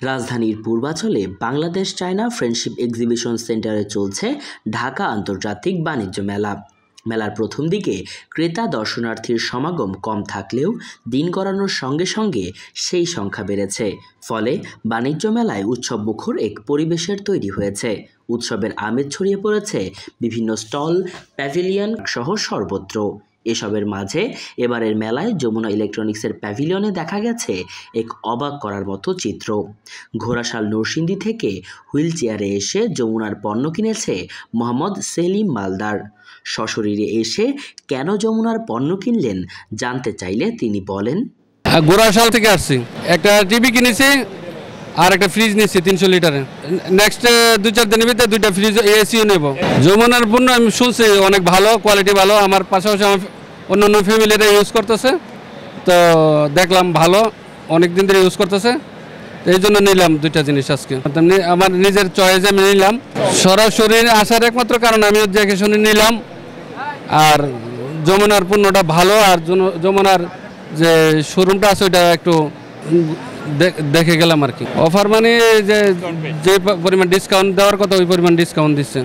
রাজধানীর পূর্বাঞ্চলে Bangladesh China friendship exhibition সেন্টারে চলছে ঢাকা আন্তর্জাতিক বাণিজ্য মেলা। মেলার প্রথম দিকে ক্রেতা দর্শনার্থীর সমাগম কম থাকলেও দিন গড়ানোর সঙ্গে সঙ্গে সেই সংখ্যা বেড়েছে। ফলে বাণিজ্য মেলায় উৎসবমুখর এক পরিবেশের তৈরি হয়েছে। উৎসবের আমেজ ছড়িয়ে পড়েছে বিভিন্ন স্টল, প্যাভিলিয়ন সহ সর্বত্র। এসবের মাঝে এবারের মেলায় যমুনা ইলেকট্রনিক্সের প্যাভিলিয়নে দেখা গেছে এক অবাক করার মতো চিত্র। ঘোড়াশাল নরসিংদী থেকে হুইল চেয়ারে এসে যমুনার পণ্য কিনেছে মোহাম্মদ সেলিম মালদার। সশরীরে এসে কেন যমুনার পণ্য কিনলেন জানতে চাইলে তিনি বলেন, ঘোড়াশাল থেকে আসছি, একটা টিভি কিনেছি আর একটা ফ্রিজ নিচ্ছি 300 লিটারের। নেক্সট 2-4 দিনের ভিতরে 2টা ফ্রিজ এসিও নেব। যমুনার পণ্য আমি শুনছি অনেক ভালো, কোয়ালিটি ভালো। আমার পাশাপাশি আমার অন্যান্য ফ্যামিলিরা ইউজ করতেছে, তো দেখলাম ভালো, অনেক দিন ধরে ইউজ করতেছে, এই জন্য নিলাম 2টা জিনিস আজকে। আমার নিজের চয়েস আমি নিলাম। সরাসরি আসার একমাত্র কারণ আমি দেখে শুনে নিলাম। আর যমুনার পণ্যটা ভালো, আর যমুনার যে শোরুমটা আছে ওইটা একটু দেখে গেলাম আর কি। অফার মানে যে পরিমাণ ডিসকাউন্ট দেওয়ার কথা ওই পরিমাণ ডিসকাউন্ট দিচ্ছে।